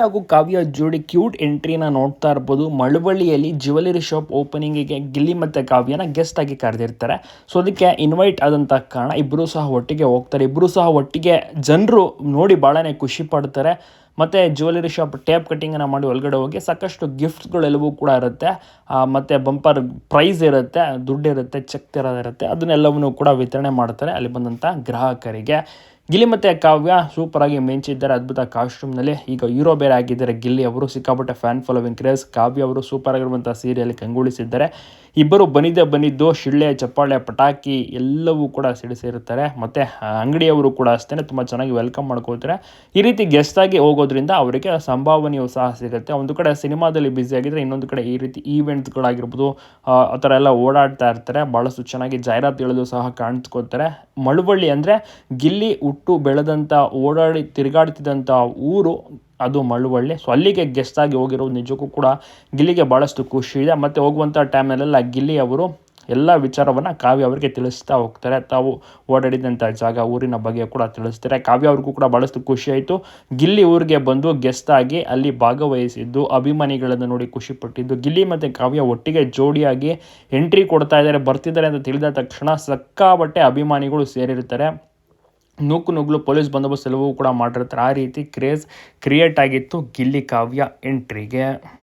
ಹಾಗೂ ಕಾವ್ಯ ಜೋಡಿ ಕ್ಯೂಟ್ ಎಂಟ್ರಿನ ನೋಡ್ತಾ ಇರ್ಬೋದು. ಮಳವಳ್ಳಿಯಲ್ಲಿ ಜ್ಯುವೆಲರಿ ಶಾಪ್ ಓಪನಿಂಗಿಗೆ ಗಿಲ್ಲಿ ಮತ್ತು ಕಾವ್ಯನ ಗೆಸ್ಟ್ ಆಗಿ ಕರೆದಿರ್ತಾರೆ. ಸೊ ಅದಕ್ಕೆ ಇನ್ವೈಟ್ ಆದಂಥ ಕಾರಣ ಇಬ್ಬರೂ ಸಹ ಒಟ್ಟಿಗೆ ಹೋಗ್ತಾರೆ. ಇಬ್ಬರೂ ಸಹ ಒಟ್ಟಿಗೆ ಜನರು ನೋಡಿ ಭಾಳನೇ ಖುಷಿ ಪಡ್ತಾರೆ. ಮತ್ತು ಜ್ಯುವೆಲರಿ ಶಾಪ್ ಟೇಪ್ ಕಟ್ಟಿಂಗನ್ನು ಮಾಡಿ ಒಳಗಡೆ ಹೋಗಿ ಸಾಕಷ್ಟು ಗಿಫ್ಟ್ಸ್ಗಳೆಲ್ಲವೂ ಕೂಡ ಇರುತ್ತೆ. ಮತ್ತು ಬಂಪರ್ ಪ್ರೈಸ್ ಇರುತ್ತೆ, ದುಡ್ಡಿರುತ್ತೆ, ಚೆಕ್ ಇರುತ್ತೆ. ಅದನ್ನೆಲ್ಲವನ್ನೂ ಕೂಡ ವಿತರಣೆ ಮಾಡ್ತಾರೆ ಅಲ್ಲಿ ಬಂದಂಥ ಗ್ರಾಹಕರಿಗೆ. ಗಿಲ್ಲಿ ಮತ್ತು ಕಾವ್ಯ ಸೂಪರಾಗಿ ಮಿಂಚಿದ್ದಾರೆ ಅದ್ಭುತ ಕಾಸ್ಟ್ಯೂಮ್ನಲ್ಲಿ. ಈಗ ಹೀರೋ ಬೇರೆ ಆಗಿದ್ದಾರೆ ಗಿಲ್ಲಿ ಅವರು. ಸಿಕ್ಕಾಪಟ್ಟೆ ಫ್ಯಾನ್ ಫಾಲೋವಿಂಗ್ ಕ್ರೇಜ್. ಕಾವ್ಯ ಅವರು ಸೂಪರ್ ಆಗಿರುವಂಥ ಸೀರಿಯಲ್ಲಿ ಕಂಗೊಳಿಸಿದ್ದಾರೆ. ಇಬ್ಬರು ಬಂದಿದ್ದು ಶಿಳ್ಳೆ, ಚಪ್ಪಾಳೆ, ಪಟಾಕಿ ಎಲ್ಲವೂ ಕೂಡ ಸಿಡಿಸಿರುತ್ತಾರೆ. ಮತ್ತು ಅಂಗಡಿಯವರು ಕೂಡ ಅಷ್ಟೇ ತುಂಬ ಚೆನ್ನಾಗಿ ವೆಲ್ಕಮ್ ಮಾಡ್ಕೋತಾರೆ. ಈ ರೀತಿ ಗೆಸ್ಟ್ ಆಗಿ ಹೋಗೋದ್ರಿಂದ ಅವರಿಗೆ ಸಂಭಾವನೆಯೂ ಸಹ ಸಿಗುತ್ತೆ. ಒಂದು ಕಡೆ ಸಿನಿಮಾದಲ್ಲಿ ಬ್ಯುಸಿ ಆಗಿದ್ದರೆ, ಇನ್ನೊಂದು ಕಡೆ ಈ ರೀತಿ ಈವೆಂಟ್ಸ್ಗಳಾಗಿರ್ಬೋದು ಆ ಥರ ಎಲ್ಲ ಓಡಾಡ್ತಾ ಇರ್ತಾರೆ. ಭಾಳಷ್ಟು ಚೆನ್ನಾಗಿ ಜಾಹೀರಾತು ಹೇಳೋದು ಸಹ ಕಾಣಿಸ್ಕೋತಾರೆ. ಮಳವಳ್ಳಿ ಅಂದರೆ ಗಿಲ್ಲಿ ಹುಟ್ಟು ಬೆಳೆದಂಥ ಓಡಾಡಿ ತಿರುಗಾಡ್ತಿದ್ದಂಥ ಊರು ಅದು ಮಳವಳ್ಳಿ. ಸೊ ಅಲ್ಲಿಗೆ ಗೆಸ್ಟ್ ಆಗಿ ಹೋಗಿರೋದು ನಿಜಕ್ಕೂ ಕೂಡ ಗಿಲ್ಲಿಗೆ ಭಾಳಷ್ಟು ಖುಷಿ ಇದೆ. ಮತ್ತು ಹೋಗುವಂಥ ಟೈಮ್ನಲ್ಲೆಲ್ಲ ಗಿಲ್ಲಿ ಅವರು ಎಲ್ಲ ವಿಚಾರವನ್ನು ಕಾವ್ಯ ಅವರಿಗೆ ತಿಳಿಸ್ತಾ ಹೋಗ್ತಾರೆ. ತಾವು ಓಡಾಡಿದಂಥ ಜಾಗ, ಊರಿನ ಬಗ್ಗೆ ಕೂಡ ತಿಳಿಸ್ತಾರೆ. ಕಾವ್ಯ ಅವ್ರಿಗೂ ಕೂಡ ಭಾಳಷ್ಟು ಖುಷಿಯಾಯಿತು. ಗಿಲ್ಲಿ ಊರಿಗೆ ಬಂದು ಗೆಸ್ಟ್ ಆಗಿ ಅಲ್ಲಿ ಭಾಗವಹಿಸಿದ್ದು, ಅಭಿಮಾನಿಗಳನ್ನು ನೋಡಿ ಖುಷಿಪಟ್ಟಿದ್ದು. ಗಿಲ್ಲಿ ಮತ್ತು ಕಾವ್ಯ ಒಟ್ಟಿಗೆ ಜೋಡಿಯಾಗಿ ಎಂಟ್ರಿ ಕೊಡ್ತಾ ಇದ್ದಾರೆ, ಬರ್ತಿದ್ದಾರೆ ಅಂತ ತಿಳಿದ ತಕ್ಷಣ ಸಿಕ್ಕಾಪಟ್ಟೆ ಅಭಿಮಾನಿಗಳು ಸೇರಿರ್ತಾರೆ. ನುಗ್ಗಲು ಪೊಲೀಸ್ ಬಂದೋಬಸ್ತ್ ಎಲ್ಲವೂ ಕೂಡ ಮಾಡಿರ್ತಾರೆ. ಆ ರೀತಿ ಕ್ರೇಜ್ ಕ್ರಿಯೇಟ್ ಆಗಿತ್ತು ಗಿಲ್ಲಿ ಕಾವ್ಯ ಎಂಟ್ರಿಗೆ.